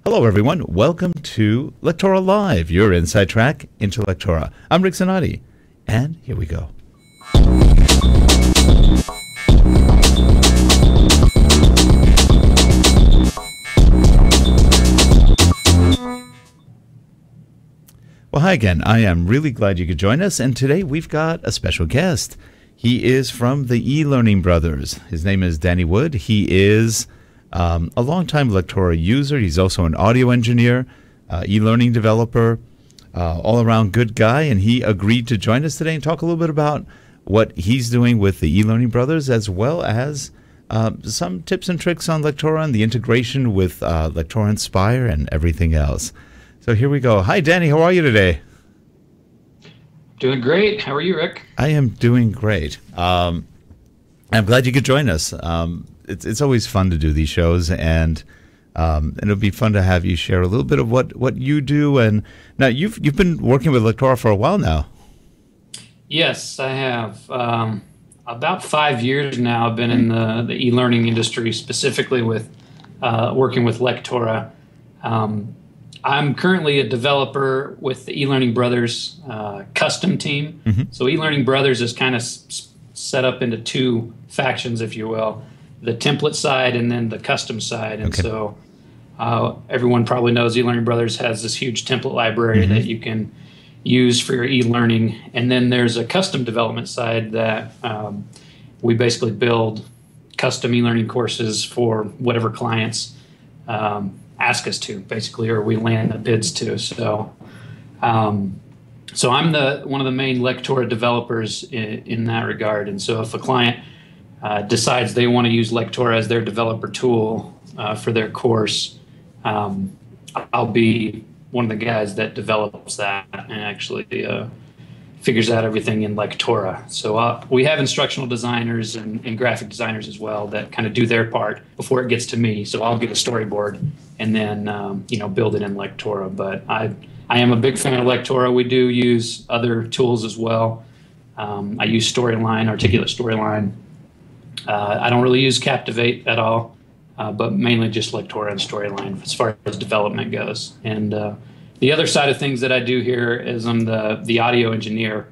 Hello, everyone. Welcome to Lectora Live, your inside track into Lectora. I'm Rick Zanotti, and here we go. Well, hi again. I am really glad you could join us, and today we've got a special guest. He is from the eLearningBrothers. His name is Danny Wood. He is a longtime Lectora user. He's also an audio engineer, e-learning developer, all-around good guy, and he agreed to join us today and talk a little bit about what he's doing with the eLearningBrothers, as well as some tips and tricks on Lectora and the integration with Lectora Inspire and everything else. So here we go. Hi, Danny. How are you today? Doing great. How are you, Rick? I am doing great. I'm glad you could join us. It's always fun to do these shows, and it'll be fun to have you share a little bit of what you do. And now you've been working with Lectora for a while now. Yes, I have. About 5 years now. I've been in the e-learning industry, specifically with working with Lectora. I'm currently a developer with the eLearningBrothers custom team. Mm-hmm. So eLearningBrothers is kind of set up into two factions, if you will, the template side and then the custom side. And so everyone probably knows eLearningBrothers has this huge template library that you can use for your e-learning. And then there's a custom development side that we basically build custom e-learning courses for whatever clients ask us to, basically, or we land the bids to. So I'm one of the main Lectora developers in that regard. And so if a client decides they want to use Lectora as their developer tool for their course, I'll be one of the guys that develops that and actually figures out everything in Lectora. So we have instructional designers and graphic designers as well that kind of do their part before it gets to me. So I'll get a storyboard and then build it in Lectora. But I am a big fan of Lectora. We do use other tools as well. I use Storyline, Articulate Storyline. I don't really use Captivate at all, but mainly just Lectora and Storyline as far as development goes. And the other side of things that I do here is I'm the audio engineer.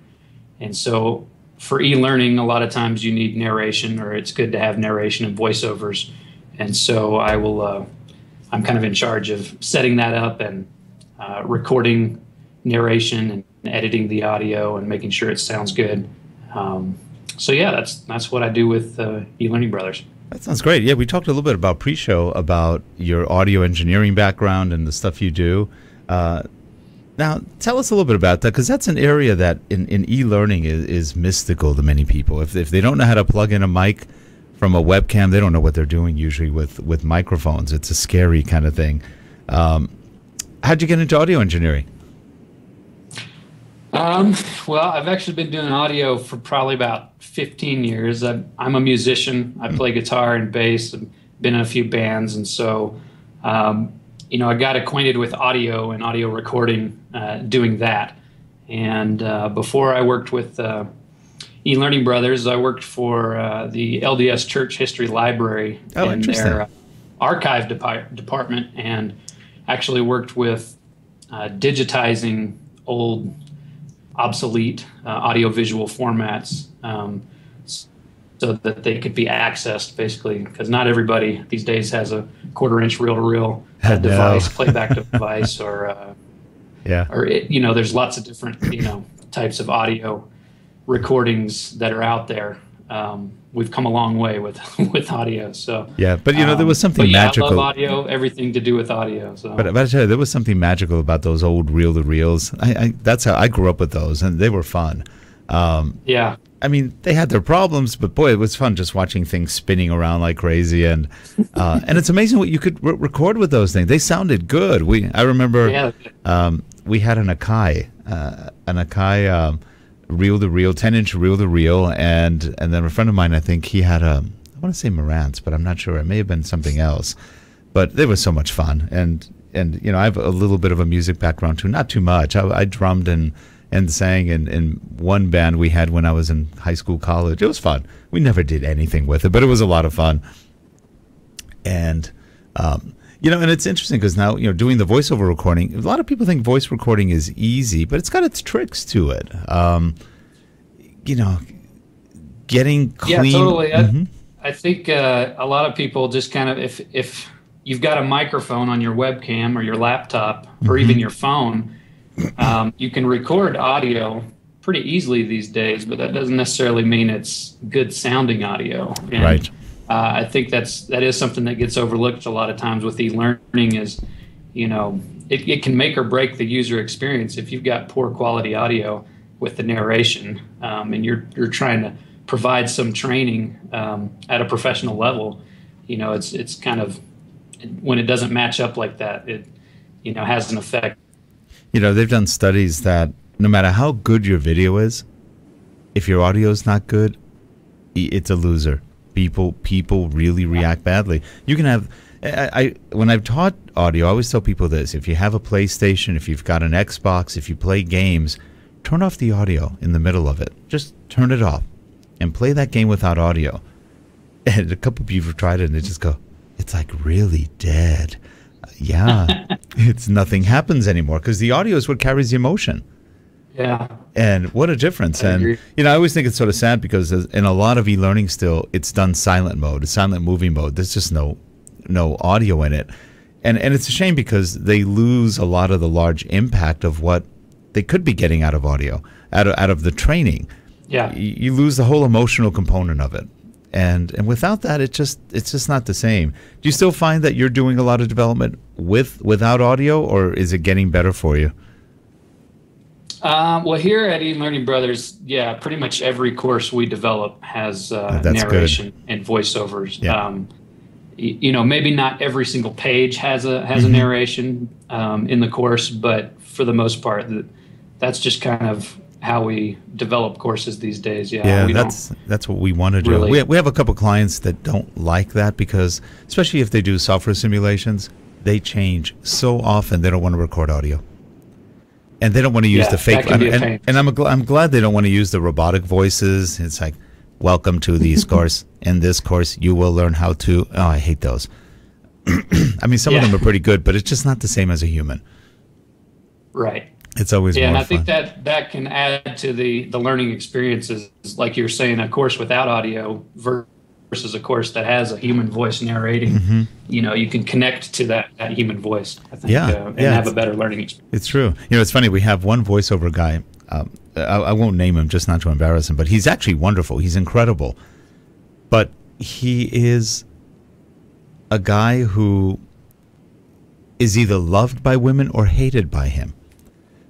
And so for e-learning, a lot of times you need narration, or it's good to have narration and voiceovers. And so I'm kind of in charge of setting that up and recording narration and editing the audio and making sure it sounds good. So yeah, that's what I do with eLearningBrothers. That sounds great. Yeah, we talked a little bit about pre-show about your audio engineering background and the stuff you do. Now, tell us a little bit about that, because that's an area that in e-learning is mystical to many people. If they don't know how to plug in a mic from a webcam, they don't know what they're doing usually with microphones. It's a scary kind of thing. How'd you get into audio engineering? Well, I've actually been doing audio for probably about 15 years. I'm a musician. I play guitar and bass. I've been in a few bands. And so, I got acquainted with audio and audio recording doing that. And before I worked with eLearningBrothers, I worked for the LDS Church History Library in their archive department, and actually worked with digitizing old, obsolete audiovisual formats so that they could be accessed, basically, because not everybody these days has a quarter-inch reel-to-reel device, playback device, or there's lots of different types of audio recordings that are out there. We've come a long way with audio. So yeah, but there was something magical. I love audio, everything to do with audio. So. But I tell you, there was something magical about those old reel-to-reels. That's how I grew up with those, and they were fun. Yeah. I mean, they had their problems, but boy, it was fun just watching things spinning around like crazy, and it's amazing what you could record with those things. They sounded good. I remember we had an Akai reel-to-reel, 10-inch reel-to-reel, and then a friend of mine, I think he had I want to say Marantz, but I'm not sure. It may have been something else. But they were so much fun, and I have a little bit of a music background too, not too much. I drummed and sang in one band we had when I was in high school, college. It was fun. We never did anything with it, but it was a lot of fun. And And it's interesting because now, doing the voiceover recording, a lot of people think voice recording is easy, but it's got its tricks to it. Getting clean. Yeah, totally. I think a lot of people just kind of, if you've got a microphone on your webcam or your laptop or even your phone, you can record audio pretty easily these days, but that doesn't necessarily mean it's good sounding audio. And, right. I think that is something that gets overlooked a lot of times with e-learning is, it can make or break the user experience if you've got poor quality audio with the narration, and you're trying to provide some training at a professional level. It's kind of, when it doesn't match up like that, it has an effect. They've done studies that no matter how good your video is, if your audio is not good, it's a loser. People really react badly. You can have, when I've taught audio, I always tell people this: if you have a PlayStation, if you've got an Xbox, if you play games, turn off the audio in the middle of it. Just turn it off and play that game without audio. And a couple of people have tried it and they just go, it's like really dead. Yeah, nothing happens anymore because the audio is what carries the emotion. Yeah. And what a difference. And, I always think it's sort of sad because in a lot of e-learning still, it's done silent mode, silent movie mode. There's just no audio in it. And it's a shame because they lose a lot of the large impact of what they could be getting out of audio, out of the training. Yeah. You lose the whole emotional component of it. And without that, it's just not the same. Do you still find that you're doing a lot of development without audio, or is it getting better for you? Well, here at eLearningBrothers, yeah, pretty much every course we develop has narration and voiceovers. Yeah. Maybe not every single page has a narration in the course, but for the most part, that's just kind of how we develop courses these days. Yeah, that's what we want to do. Really. We have a couple clients that don't like that because, especially if they do software simulations, they change so often they don't want to record audio. And they don't want to use the fake. And I'm glad they don't want to use the robotic voices. It's like, welcome to this course. In this course, you will learn how to. Oh, I hate those. I mean, some of them are pretty good, but it's just not the same as a human. Right. It's always more and I fun. think that can add to the learning experiences, like you're saying, a course without audio versus a course that has a human voice narrating. You can connect to that human voice, I think, and have a better learning experience. It's true. It's funny. We have one voiceover guy. I won't name him just not to embarrass him, but he's actually wonderful. He's incredible. But he is a guy who is either loved by women or hated by him.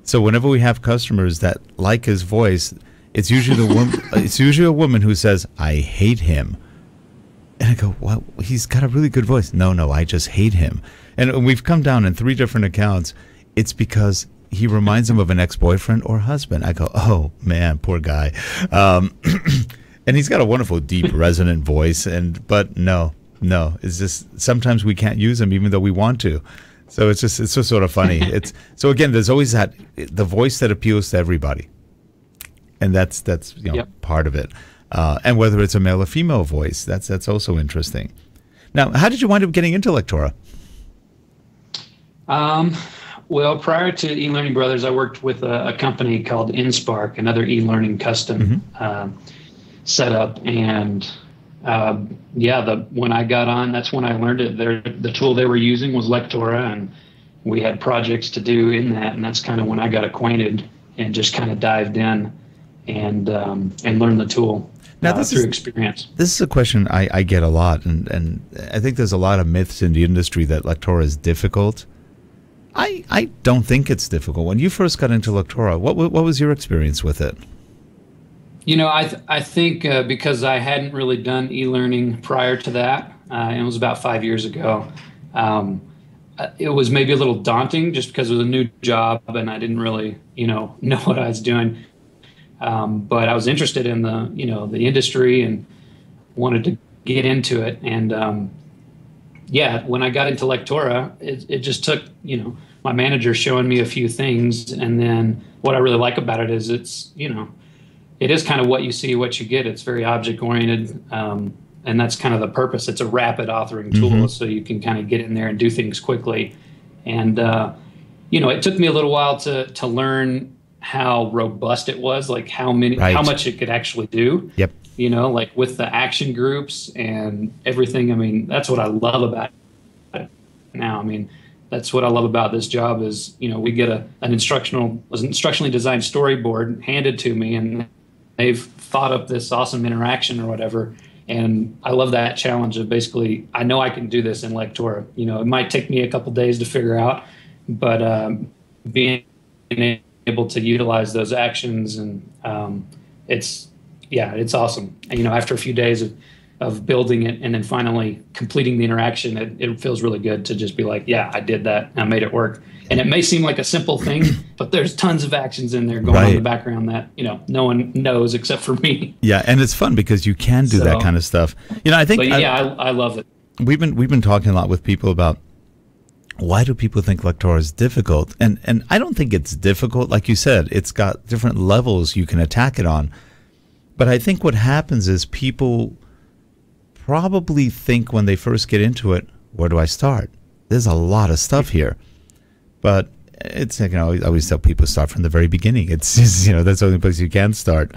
So whenever we have customers that like his voice, it's usually it's usually a woman who says, "I hate him." And I go, well, he's got a really good voice. No, I just hate him. And we've come down in 3 different accounts. It's because he reminds him of an ex-boyfriend or husband. I go, oh, man, poor guy. And he's got a wonderful, deep, resonant voice. But no, it's just sometimes we can't use him even though we want to. So it's just sort of funny. So again, there's always the voice that appeals to everybody. And that's part of it. And whether it's a male or female voice, that's also interesting. Now, how did you wind up getting into Lectora? Well, prior to eLearningBrothers, I worked with a company called InSpark, another e-learning custom setup. And when I got on, that's when I learned it. The tool they were using was Lectora, and we had projects to do in that. And that's kind of when I got acquainted and just kind of dived in and learned the tool. Now, through experience. This is a question I get a lot, and I think there's a lot of myths in the industry that Lectora is difficult. I don't think it's difficult. When you first got into Lectora, what was your experience with it? I think because I hadn't really done e-learning prior to that, and it was about 5 years ago, it was maybe a little daunting just because it was a new job and I didn't really, know what I was doing. But I was interested in the industry and wanted to get into it. And when I got into Lectora, it just took, my manager showing me a few things. And then what I really like about it is it is kind of what you see, what you get. It's very object oriented. and that's kind of the purpose. It's a rapid authoring tool, so you can kind of get in there and do things quickly. And it took me a little while to learn how robust it was, like how much it could actually do. Yep. Like with the action groups and everything. I mean, that's what I love about it now. I mean, that's what I love about this job is, we get an instructionally designed storyboard handed to me, and they've thought up this awesome interaction or whatever. And I love that challenge of basically, I know I can do this in Lectora. It might take me a couple days to figure out, but being able to utilize those actions, and it's awesome. And, after a few days of building it and then finally completing the interaction, it feels really good to just be like, yeah, I did that. I made it work. And it may seem like a simple thing, but there's tons of actions in there going on in the background that, no one knows except for me. Yeah. And it's fun because you can do that kind of stuff. I think, I love it. We've been talking a lot with people about why do people think Lectora is difficult? And I don't think it's difficult. Like you said, it's got different levels you can attack it on. But I think what happens is people probably think when they first get into it, where do I start? There's a lot of stuff here. But it's, I always tell people start from the very beginning. It's just, that's the only place you can start.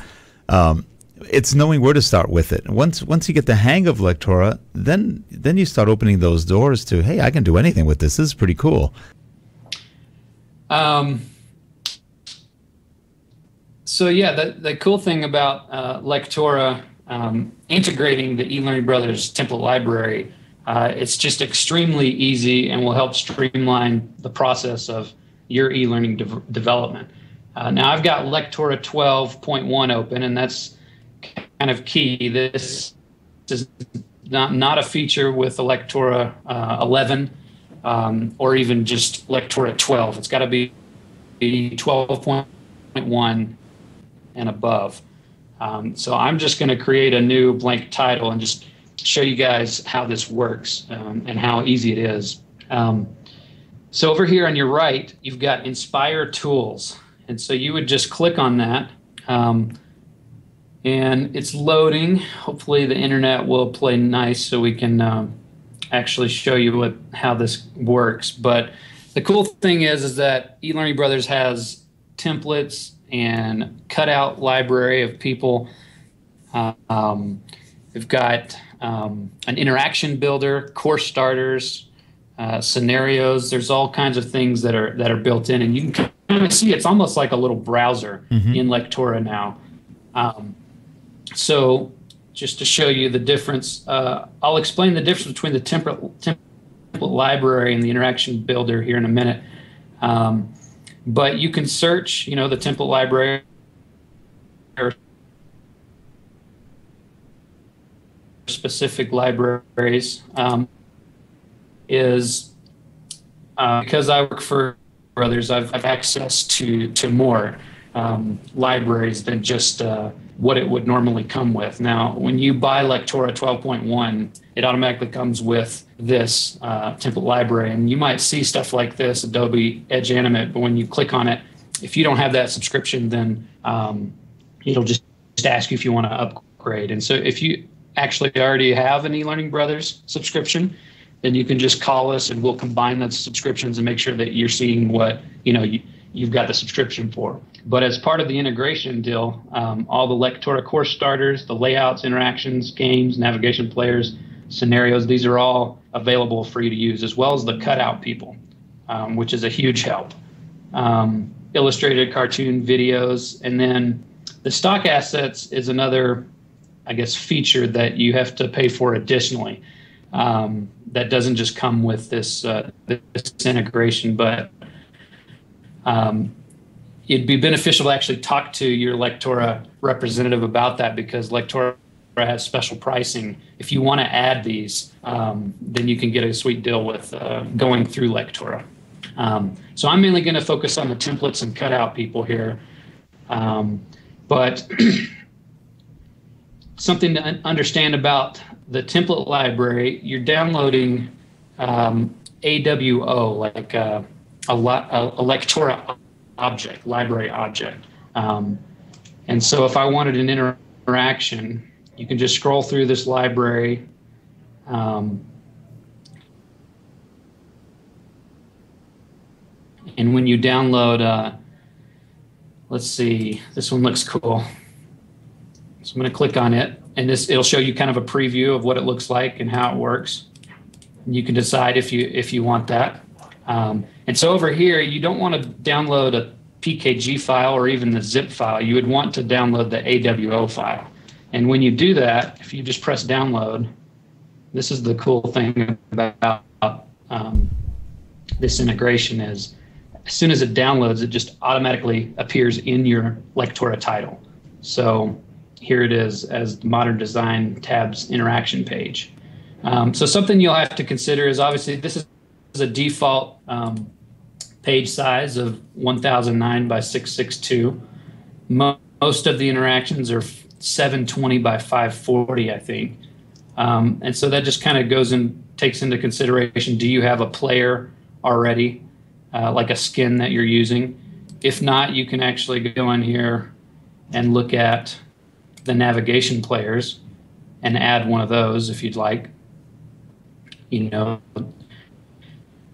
It's knowing where to start with it. Once you get the hang of Lectora, then you start opening those doors to, hey, I can do anything with this. This is pretty cool. So yeah, the cool thing about Lectora integrating the eLearningBrothers template library, it's just extremely easy and will help streamline the process of your e-learning development. Now I've got Lectora 12.1 open, and that's kind of key. This is not a feature with Lectora 11 or even just Lectora 12. It's got to be 12.1 and above. So I'm just going to create a new blank title and just show you guys how this works and how easy it is. So over here on your right, you've got Inspire Tools. And so you would just click on that. And it's loading. Hopefully the internet will play nice so we can actually show you how this works. But the cool thing is that eLearningBrothers has templates and Cutout Library of people. We've got an interaction builder, course starters, scenarios. There's all kinds of things that are built in, and you can kind of see it's almost like a little browser in Lectora now. So just to show you the difference, I'll explain the difference between the template library and the interaction builder here in a minute. But you can search, the template library or specific libraries is because I work for others, I've access to more libraries than just what it would normally come with. Now, when you buy Lectora 12.1, it automatically comes with this template library, and you might see stuff like this, Adobe Edge Animate, but when you click on it, if you don't have that subscription, then it'll just ask you if you want to upgrade. And so if you actually already have an eLearningBrothers subscription, then you can just call us and we'll combine those subscriptions and make sure that you're seeing what you've got the subscription for. But as part of the integration deal, all the Lectora course starters, the layouts, interactions, games, navigation players, scenarios, these are all available for you to use, as well as the Cutout People, which is a huge help. Illustrated cartoon videos, and then the stock assets is another, I guess, feature that you have to pay for additionally. That doesn't just come with this integration, but it'd be beneficial to actually talk to your Lectora representative about that, because Lectora has special pricing. If you want to add these, then you can get a sweet deal with going through Lectora. So I'm mainly going to focus on the templates and Cutout People here. But something to understand about the template library, you're downloading AWO, like a Lectora object, library object. And so if I wanted an interaction, you can just scroll through this library. And when you download, let's see, this one looks cool. So I'm going to click on it, and it'll show you kind of a preview of what it looks like and how it works. And you can decide if you want that. And so over here, you don't want to download a PKG file or even the zip file. You would want to download the AWO file. And when you do that, if you just press download, this is the cool thing about this integration is as soon as it downloads, it just automatically appears in your Lectora title. So here it is as the Modern Design tabs interaction page. So something you'll have to consider is obviously this is a default page size of 1009 by 662. Most of the interactions are 720 by 540, I think. And so that just kind of goes and takes into consideration, do you have a player already, like a skin that you're using? If not, you can actually go in here and look at the navigation players and add one of those if you'd like, you know,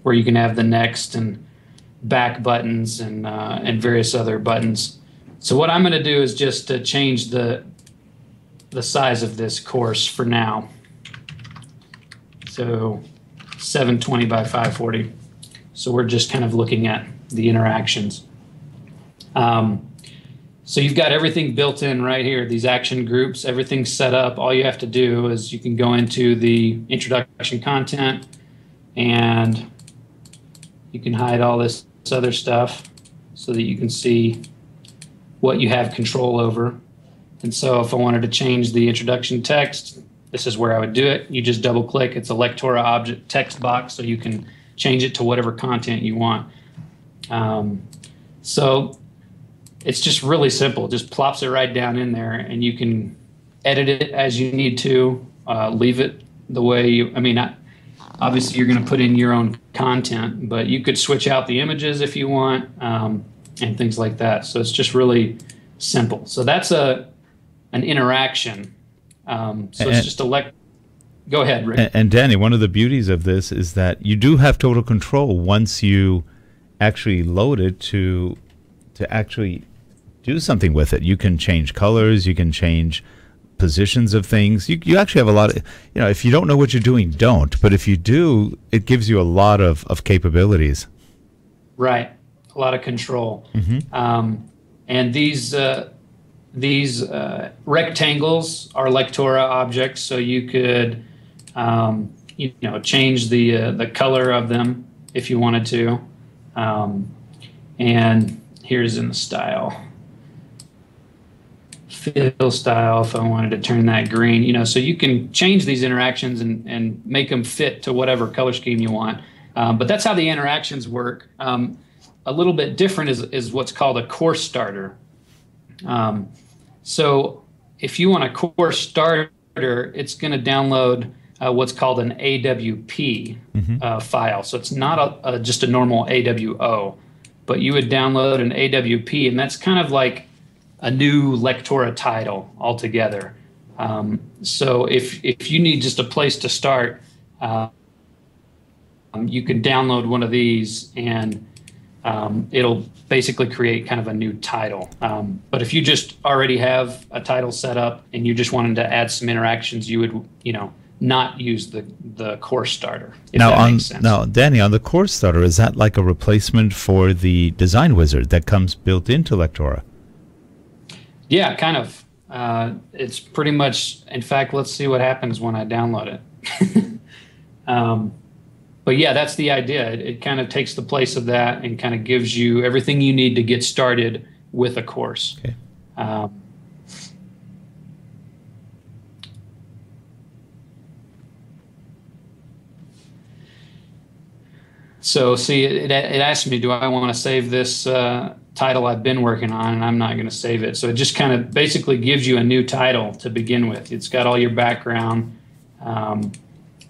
where you can have the next and back buttons and various other buttons. So what I'm going to do is just to change the size of this course for now. So 720 by 540. So we're just kind of looking at the interactions. So you've got everything built in right here, these action groups, everything's set up. All you have to do is you can go into the introduction content and you can hide all this other stuff so that you can see what you have control over. And so if I wanted to change the introduction text, this is where I would do it. You just double click. It's a Lectora object text box, so you can change it to whatever content you want. So it's just really simple. Just plops it right down in there, and you can edit it as you need to, leave it the way you, I mean, obviously you're going to put in your own content, but you could switch out the images if you want, and things like that. So it's just really simple. So that's an interaction. So it's just go ahead, Rick. And Danny, one of the beauties of this is that you do have total control once you actually load it to actually do something with it. You can change colors, you can change positions of things. You actually have a lot of, you know, if you don't know what you're doing, don't. But if you do, it gives you a lot of capabilities. Right. A lot of control. Mm-hmm. And these rectangles are Lectora objects, so you could change the color of them if you wanted to. And here's in the style. Fill style, if I wanted to turn that green, so you can change these interactions and make them fit to whatever color scheme you want. But that's how the interactions work. A little bit different is what's called a course starter. So if you want a course starter, it's going to download what's called an AWP file. So it's not just a normal AWO, but you would download an AWP, and that's kind of like a new Lectora title altogether. So if you need just a place to start, you can download one of these, and it'll basically create kind of a new title. But if you just already have a title set up and you just wanted to add some interactions, you would, not use the course starter. Now, Danny, on the course starter, is that like a replacement for the design wizard that comes built into Lectora? Yeah, kind of. It's pretty much, in fact, let's see what happens when I download it. But yeah, that's the idea. It kind of takes the place of that and kind of gives you everything you need to get started with a course. Okay. So see, it asked me, do I want to save this title I've been working on, and I'm not going to save it. So it just kind of basically gives you a new title to begin with. It's got all your background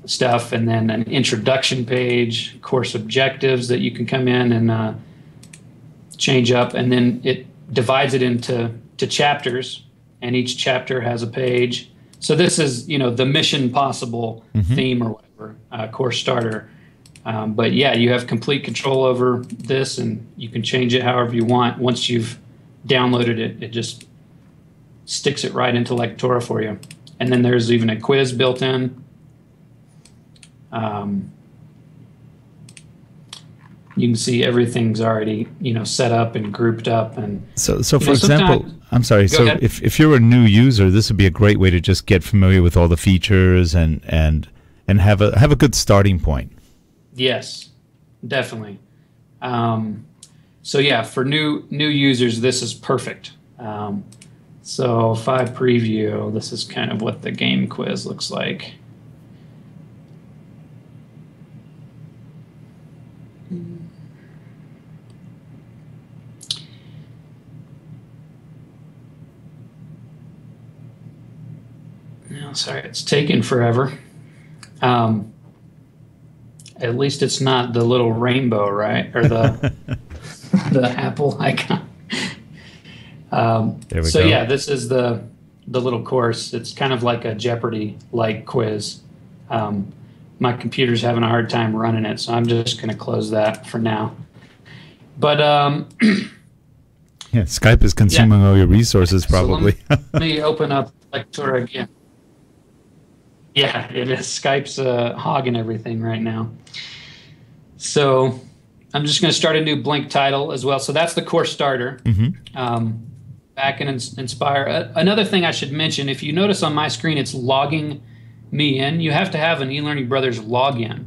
stuff, and then an introduction page, course objectives that you can come in and change up, and then it divides it into chapters, and each chapter has a page. So this is, the Mission Possible theme or whatever, course starter. But yeah, you have complete control over this, and you can change it however you want. Once you've downloaded it, it just sticks it right into Lectora for you. And then there's even a quiz built in. You can see everything's already, set up and grouped up. And so for example, I'm sorry. So if you're a new user, this would be a great way to just get familiar with all the features and have a good starting point. Yes, definitely. So yeah, for new users, this is perfect. So if I preview, this is kind of what the game quiz looks like. No, sorry, it's taken forever. At least it's not the little rainbow, right? Or the the apple icon. There we so go. Yeah, this is the little course. It's kind of like a Jeopardy-like quiz. My computer's having a hard time running it, so I'm just going to close that for now. But yeah, Skype is consuming all your resources probably. So let me open up Lectora again. Yeah, it is. Skype's hogging everything right now. So I'm just going to start a new blank title as well. So that's the course starter. Back in Inspire. Another thing I should mention, if you notice on my screen, it's logging me in. You have to have an eLearningBrothers login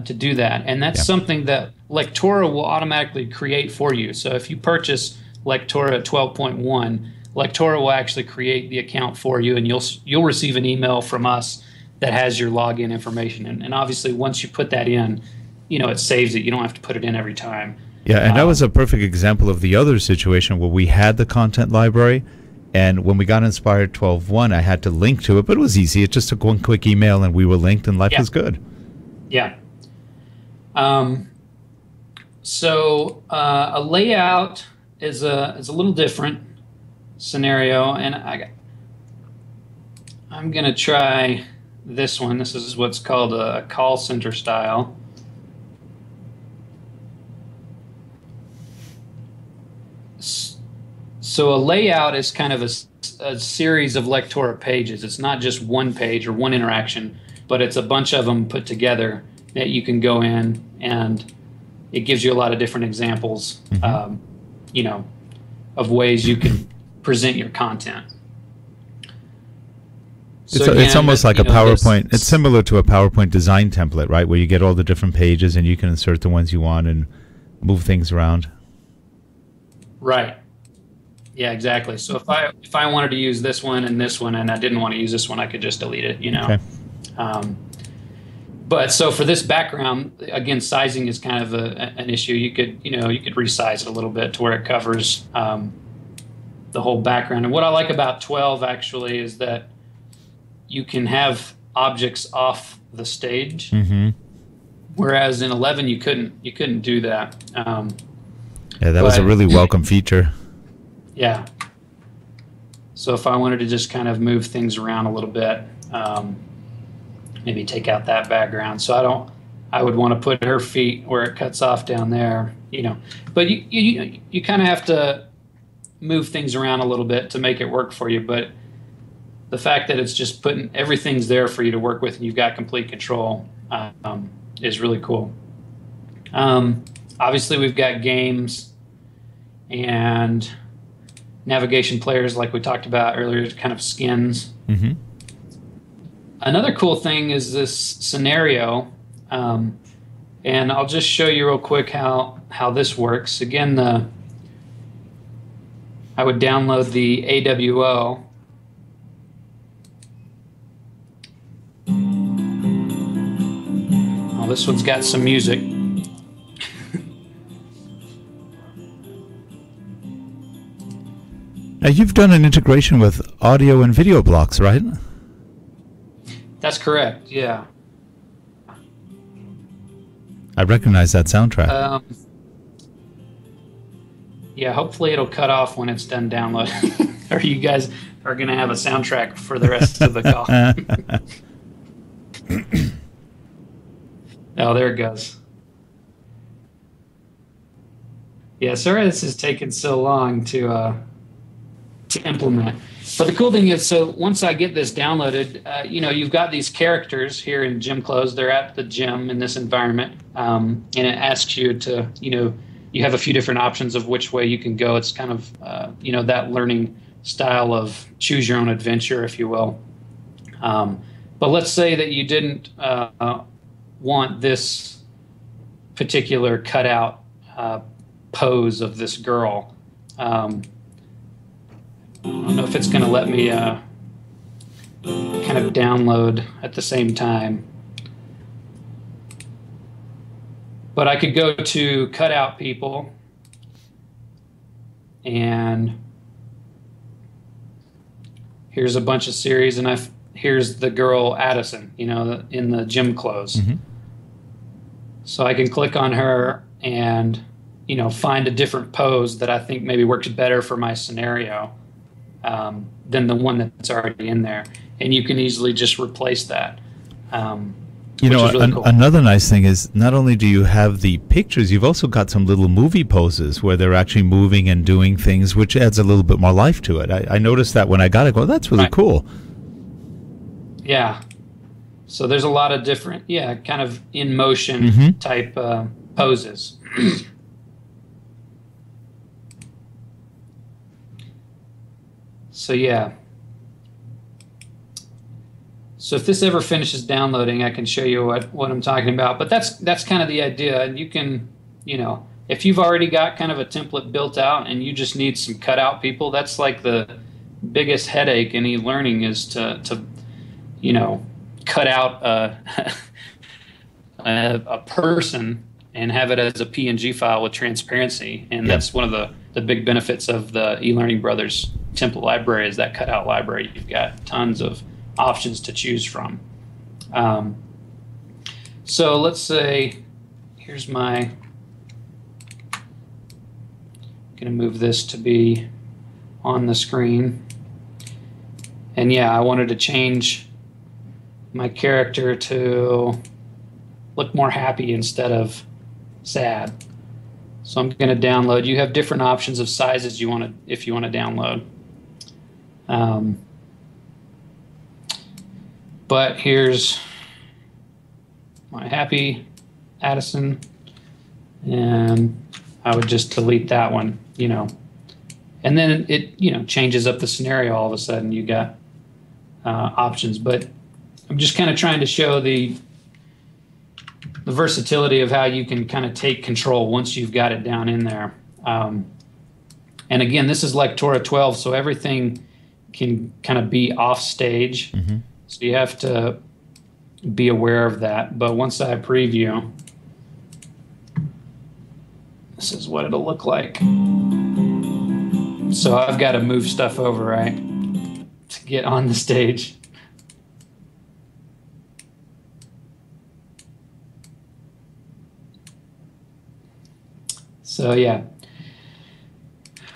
to do that. And that's something that Lectora will automatically create for you. So if you purchase Lectora 12.1, Lectora will actually create the account for you, and you'll receive an email from us that has your login information. And obviously, once you put that in, it saves it. You don't have to put it in every time. Yeah, and that was a perfect example of the other situation where we had the content library, and when we got Inspired 12.1, I had to link to it, but it was easy. It just took one quick email, and we were linked, and life was good. Yeah. So a layout is a little different scenario, and I'm going to try this one. This is what's called a call center style. So a layout is kind of a series of Lectora pages. It's not just one page or one interaction, but it's a bunch of them put together that you can go in, and it gives you a lot of different examples, of ways you can present your content. So it's almost like a PowerPoint. It's similar to a PowerPoint design template, right? Where you get all the different pages and you can insert the ones you want and move things around. Right. Yeah, exactly. So if I wanted to use this one and I didn't want to use this one, I could just delete it, Okay. But so for this background, again, sizing is kind of an issue. You could resize it a little bit to where it covers the whole background. And what I like about 12 actually is that you can have objects off the stage, whereas in 11 you couldn't do that. Yeah, that was a really welcome feature. Yeah. So if I wanted to just kind of move things around a little bit, maybe take out that background. So I would want to put her feet where it cuts off down there, But you kind of have to move things around a little bit to make it work for you. But the fact that it's just everything's there for you to work with and you've got complete control is really cool. Obviously, we've got games and navigation players like we talked about earlier, kind of skins. Another cool thing is this scenario, and I'll just show you real quick how this works. Again, I would download the AWO. Oh, this one's got some music. Now, you've done an integration with audio and video blocks, right? That's correct, yeah. I recognize that soundtrack. Yeah, hopefully it'll cut off when it's done downloading. Are you guys are going to have a soundtrack for the rest of the call. Oh, there it goes. Yeah, sorry this is taking so long to implement. But the cool thing is, so once I get this downloaded, you've got these characters here in gym clothes. They're at the gym in this environment, and it asks you to, you have a few different options of which way you can go. It's kind of, that learning style of choose your own adventure, if you will. But let's say that you didn't want this particular cutout pose of this girl. I don't know if it's going to let me kind of download at the same time. But I could go to Cutout People, and here's a bunch of series, and here's the girl Addison, in the gym clothes. Mm-hmm. So I can click on her and, find a different pose that I think maybe works better for my scenario than the one that's already in there. And you can easily just replace that. Really cool. Another nice thing is not only do you have the pictures, you've also got some little movie poses where they're actually moving and doing things, which adds a little bit more life to it. I noticed that when I got it, that's really cool. Yeah. So there's a lot of different, kind of in motion type poses. So yeah. So if this ever finishes downloading, I can show you what I'm talking about. But that's kind of the idea. And you can, if you've already got kind of a template built out and you just need some cutout people, that's like the biggest headache in e-learning is to cut out a person and have it as a PNG file with transparency. And that's one of the big benefits of the eLearningBrothers template library is that cutout library. You've got tons of options to choose from. So let's say, here's I'm going to move this to be on the screen. And I wanted to change my character to look more happy instead of sad. So I'm going to download. You have different options of sizes if you want to download. But here's my happy Addison, and I would just delete that one, and then it, changes up the scenario. All of a sudden you got options, but I'm just kind of trying to show the versatility of how you can kind of take control once you've got it down in there. And again, this is Lectora 12, so everything can kind of be off stage. Mm-hmm. So you have to be aware of that. But once I preview, this is what it'll look like. So I've got to move stuff over, right, to get on the stage. So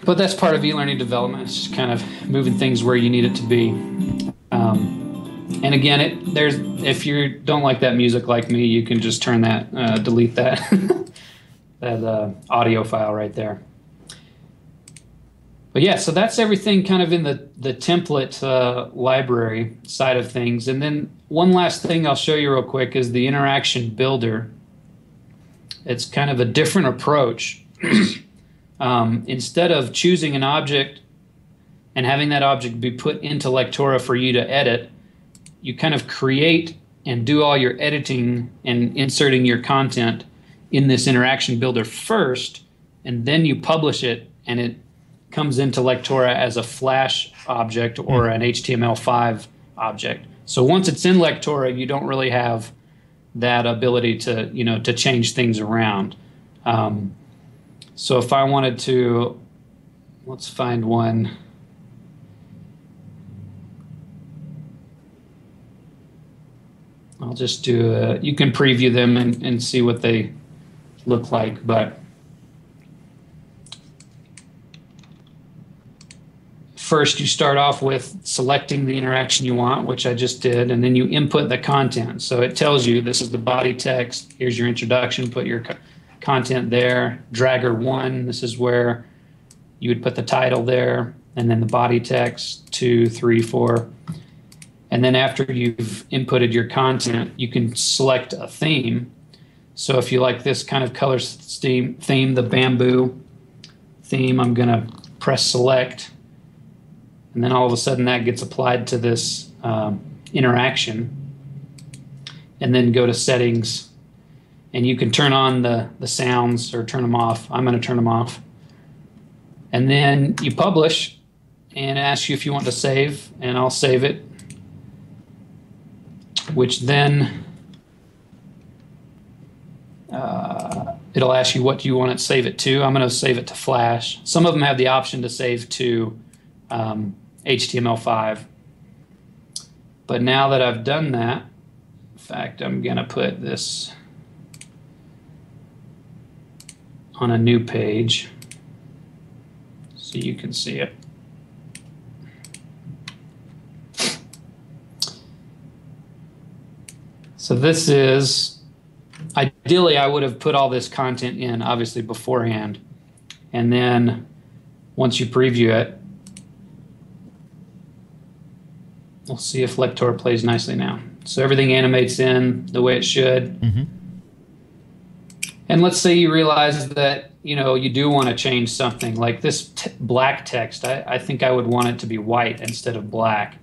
but that's part of e-learning development. It's just kind of moving things where you need it to be. And again, if you don't like that music like me, you can just turn that, delete that that audio file right there. But so that's everything kind of in the template library side of things. And then one last thing I'll show you real quick is the interaction builder. It's kind of a different approach. Instead of choosing an object and having that object be put into Lectora for you to edit, you kind of create and do all your editing and inserting your content in this interaction builder first, and then you publish it, and it comes into Lectora as a Flash object or an HTML5 object. So once it's in Lectora, you don't really have that ability to, to change things around. So if I wanted to, let's find one. I'll just do you can preview them and see what they look like. But first you start off with selecting the interaction you want, which I just did, and then you input the content. So it tells you this is the body text. Here's your introduction. Put your content there. Dragger 1, this is where you would put the title there, and then the body text 2, 3, 4. And then after you've inputted your content, you can select a theme. So if you like this kind of color theme, the bamboo theme, I'm going to press select. And then all of a sudden that gets applied to this interaction. And then go to settings. And you can turn on the sounds or turn them off. I'm going to turn them off. And then you publish and ask you if you want to save. And I'll save it. Which then it'll ask you what do you want to save it to. I'm going to save it to Flash. Some of them have the option to save to HTML5. But now that I've done that, in fact, I'm going to put this on a new page so you can see it. So this is, ideally I would have put all this content in obviously beforehand, and then once you preview it, we'll see if Lectora plays nicely now. So everything animates in the way it should. Mm-hmm. And let's say you realize that you do want to change something like this black text. I think I would want it to be white instead of black.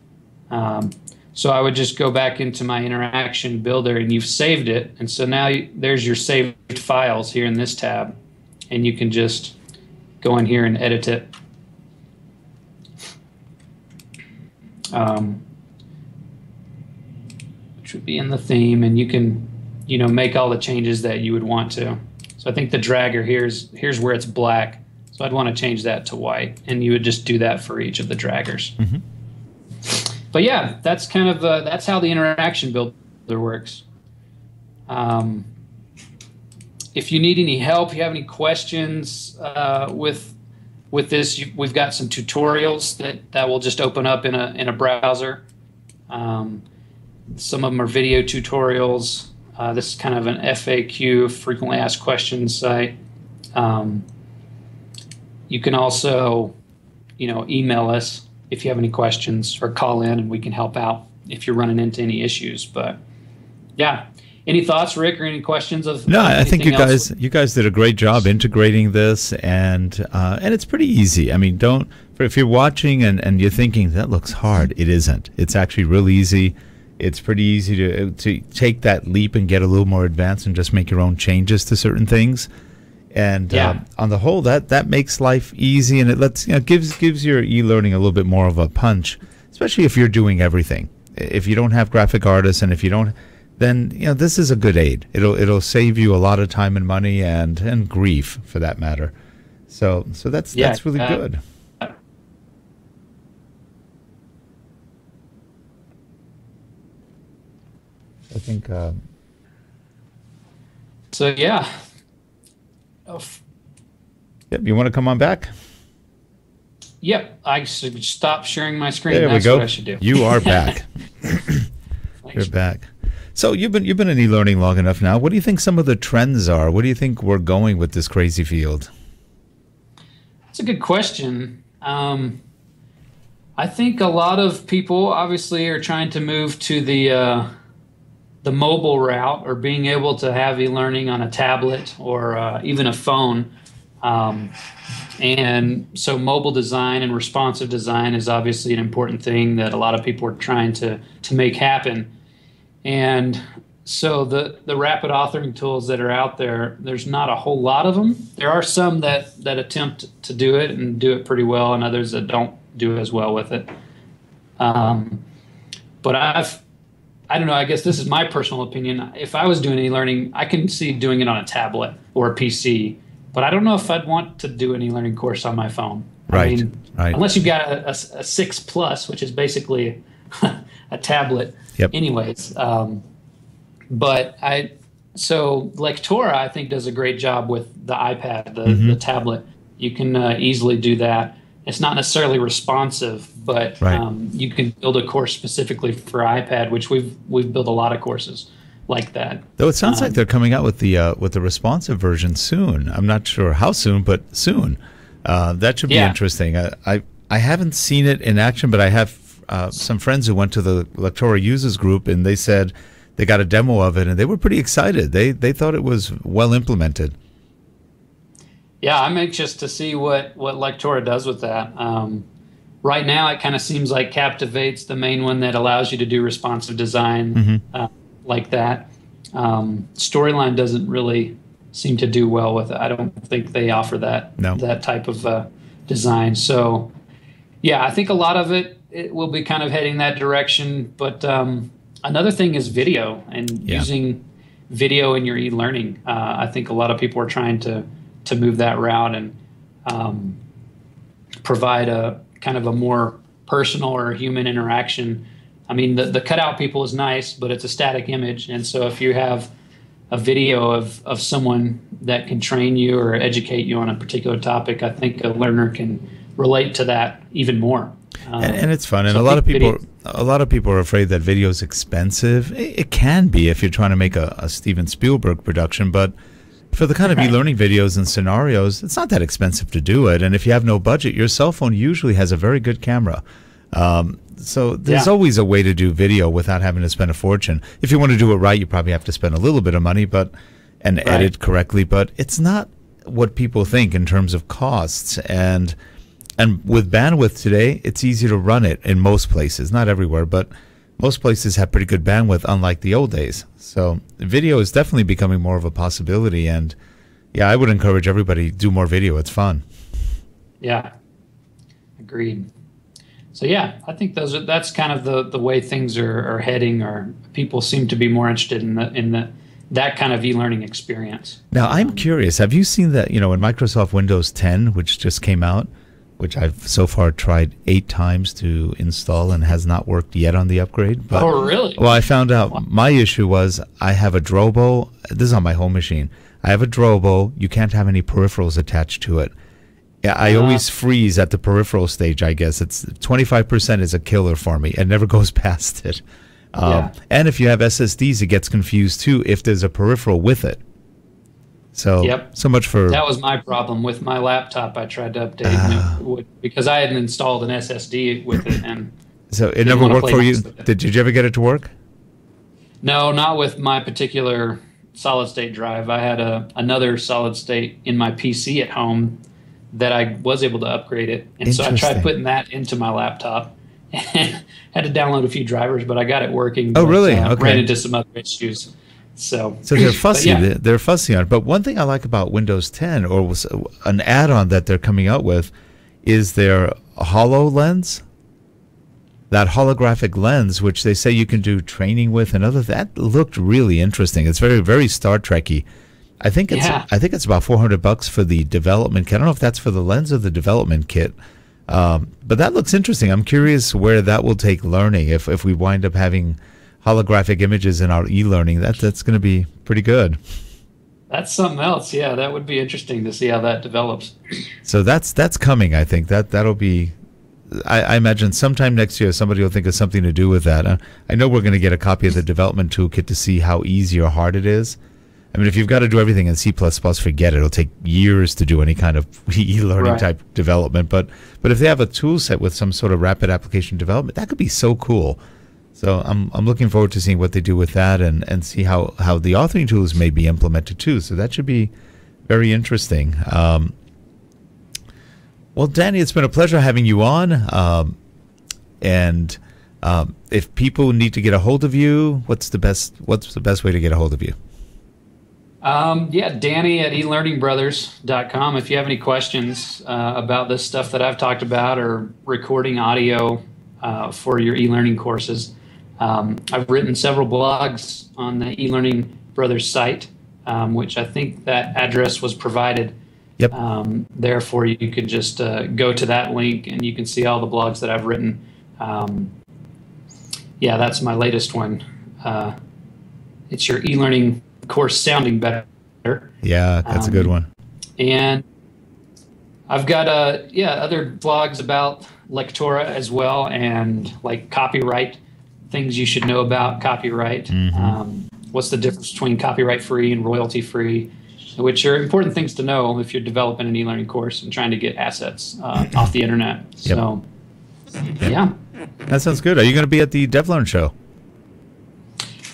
So I would just go back into my interaction builder, and you've saved it. And so now there's your saved files here in this tab. And you can just go in here and edit it. Which would be in the theme. And you can, make all the changes that you would want to. So I think the dragger, here's where it's black. So I'd want to change that to white. And you would just do that for each of the draggers. Mm-hmm. But yeah, that's kind of that's how the interaction builder works. If you need any help, you have any questions with this, we've got some tutorials that will just open up in a browser. Some of them are video tutorials. This is kind of an FAQ, frequently asked questions site. You can also, email us if you have any questions, or call in and we can help out if you're running into any issues. But yeah, any thoughts, Rick, or any questions of? No, I think you guys did a great job integrating this, and it's pretty easy. I mean, if you're watching and you're thinking that looks hard, it isn't. It's actually really easy. It's pretty easy to take that leap and get a little more advanced and just make your own changes to certain things. And on the whole, that makes life easy, and it gives your e-learning a little bit more of a punch, especially if you're doing everything. If you don't have graphic artists, and if you don't, then this is a good aid. It'll save you a lot of time and money and grief for that matter. So that's really good. I think. So yeah. Yep, you want to come on back? Yep, I should stop sharing my screen. There That's we go. What I should do. You are back. You're back. So you've been in e-learning long enough now. What do you think some of the trends are? What do you think we're going with this crazy field? That's a good question. I think a lot of people obviously are trying to move to the mobile route, or being able to have e-learning on a tablet or even a phone. And so mobile design and responsive design is obviously an important thing that a lot of people are trying to make happen. And so the rapid authoring tools that are out there, there's not a whole lot of them. There are some that attempt to do it and do it pretty well, and others that don't do as well with it. But I don't know, I guess this is my personal opinion. If I was doing e-learning, I can see doing it on a tablet or a PC, but I don't know if I'd want to do an e-learning course on my phone. Right. Unless you've got a 6 Plus, which is basically a tablet. Yep. Anyways. But Lectora, I think, does a great job with the iPad, the tablet. You can easily do that. it's not necessarily responsive, but Right. you can build a course specifically for iPad, which we've built a lot of courses like that. Though it sounds like they're coming out with the responsive version soon. I'm not sure how soon, but soon. That should be interesting. I haven't seen it in action, but I have some friends who went to the Lectora users group, and they said they got a demo of it, and they were pretty excited. They thought it was well implemented. Yeah, I'm anxious to see what Lectora does with that. Right now, it kind of seems like Captivate's the main one that allows you to do responsive design like that. Storyline doesn't really seem to do well with it. I don't think they offer that that type of design. So, yeah, I think a lot of it will be kind of heading that direction. But another thing is video and using video in your e-learning. I think a lot of people are trying to move that route and provide a kind of a more personal or human interaction. I mean, the Cutout People is nice, but it's a static image. And so if you have a video of someone that can train you or educate you on a particular topic, I think a learner can relate to that even more. And it's fun. And a lot of people are afraid that video is expensive. It can be if you're trying to make a Steven Spielberg production, but for the kind of e-learning videos and scenarios, it's not that expensive to do it. And if you have no budget, your cell phone usually has a very good camera. So there's always a way to do video without having to spend a fortune. If you want to do it right, you probably have to spend a little bit of money and edit correctly. But it's not what people think in terms of costs. And with bandwidth today, it's easy to run it in most places. Not everywhere, but most places have pretty good bandwidth, unlike the old days. So video is definitely becoming more of a possibility. And yeah, I would encourage everybody to do more video. It's fun. Yeah, agreed. So yeah, I think that's kind of the way things are heading, or people seem to be more interested in that kind of e-learning experience. Now, I'm curious. Have you seen that, in Microsoft Windows 10, which just came out, which I've so far tried 8 times to install and has not worked yet on the upgrade. But, oh, really? Well, I found out my issue was I have a Drobo. This is on my home machine. I have a Drobo. You can't have any peripherals attached to it. Yeah, I always freeze at the peripheral stage, I guess. It's 25% is a killer for me. It never goes past it. And if you have SSDs, it gets confused, too, if there's a peripheral with it. So, so much for... That was my problem with my laptop. I tried to update because I hadn't installed an SSD with it. And so it never worked for you? Did you ever get it to work? No, not with my particular solid-state drive. I had another solid-state in my PC at home that I was able to upgrade it. And so I tried putting that into my laptop and had to download a few drivers, but I got it working. Oh, really? Okay. Ran into some other issues. So they're fussy. They're fussy on it. But one thing I like about Windows 10, or was an add-on that they're coming out with, is their HoloLens. That holographic lens, which they say you can do training with and other. That looked really interesting. It's very, very Star Trek-y. I think it's about $400 for the development kit. I don't know if that's for the lens or the development kit, but that looks interesting. I'm curious where that will take learning. If we wind up having holographic images in our e-learning, that's going to be pretty good. That's something else. Yeah, that would be interesting to see how that develops. So that's coming. I think that'll be. I imagine sometime next year somebody will think of something to do with that. I know we're going to get a copy of the development toolkit to see how easy or hard it is. I mean, if you've got to do everything in C++, forget it. It'll take years to do any kind of e-learning type development. But if they have a tool set with some sort of rapid application development, that could be so cool. So I'm looking forward to seeing what they do with that and see how the authoring tools may be implemented too. So that should be very interesting. Well, Danny, it's been a pleasure having you on. And if people need to get a hold of you, what's the best way to get a hold of you? Danny at eLearningBrothers.com. If you have any questions about this stuff that I've talked about or recording audio for your e-learning courses, I've written several blogs on the eLearning Brothers site, which I think that address was provided. Yep. Therefore, you could just go to that link and you can see all the blogs that I've written. That's my latest one. It's your e-learning course sounding better. Yeah, that's a good one. And I've got other blogs about Lectora as well, and like copyright, things you should know about copyright. What's the difference between copyright free and royalty free, which are important things to know if you're developing an e-learning course and trying to get assets off the internet. So, yeah. That sounds good. Are you going to be at the DevLearn show?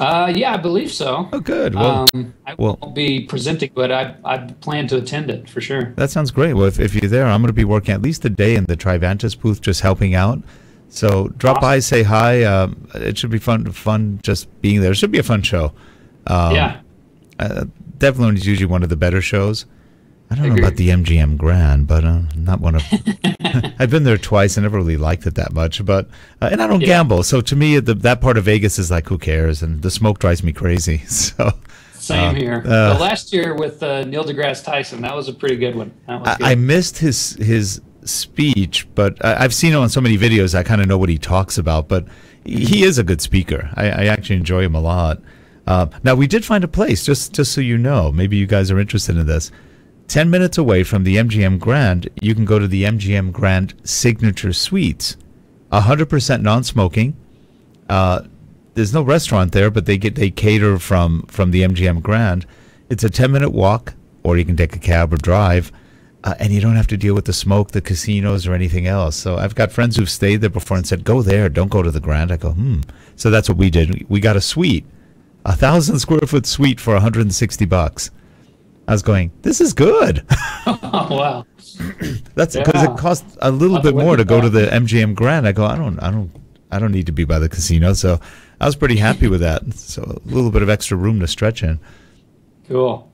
Yeah, I believe so. Oh, good. Well, I won't be presenting, but I plan to attend it for sure. That sounds great. Well, if you're there, I'm going to be working at least a day in the Trivantis booth, just helping out. So drop by, say hi. It should be fun just being there. It should be a fun show. DevLearn is usually one of the better shows. I don't know about the MGM Grand, but not one of. I've been there twice. I never really liked it that much, but and I don't gamble, so to me, that part of Vegas is like, who cares? And the smoke drives me crazy. So same here. Last year with Neil deGrasse Tyson, that was a pretty good one. That was good. I missed his speech, but I've seen him on so many videos. I kind of know what he talks about, but he is a good speaker. I actually enjoy him a lot. Now we did find a place, just so you know. Maybe you guys are interested in this. 10 minutes away from the MGM Grand, you can go to the MGM Grand Signature Suites. 100% non-smoking. There's no restaurant there, but they cater from the MGM Grand. It's a 10-minute walk, or you can take a cab or drive, and you don't have to deal with the smoke, the casinos, or anything else. So I've got friends who've stayed there before and said, go there, don't go to the Grand. I go, So that's what we did. We got a suite, 1,000 square foot suite for $160. I was going, this is good. Oh, wow. That's because it costs a little bit more to go to the MGM Grand. I go, I don't need to be by the casino. So I was pretty happy with that. So a little bit of extra room to stretch in. Cool.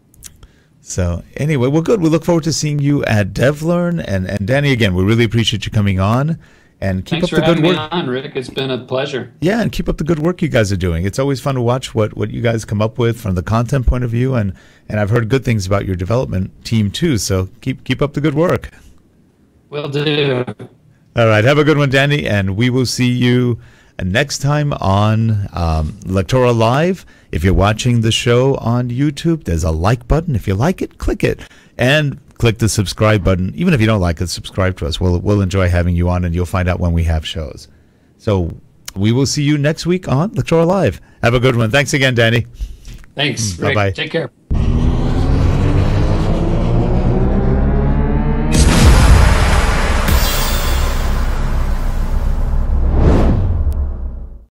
So anyway, well, good. We look forward to seeing you at DevLearn. And Danny, again, we really appreciate you coming on. And keep Thanks up the good work. Thanks for having me on, Rick. It's been a pleasure. Yeah, and keep up the good work you guys are doing. It's always fun to watch what you guys come up with from the content point of view, and I've heard good things about your development team too. So keep up the good work. Will do. All right, have a good one, Danny, and we will see you next time on Lectora Live. If you're watching the show on YouTube, there's a like button. If you like it, click it, and click the subscribe button. Even if you don't like it, subscribe to us. We'll enjoy having you on, and you'll find out when we have shows. So we will see you next week on Lectora Live. Have a good one. Thanks again, Danny. Thanks. Bye-bye. Take care.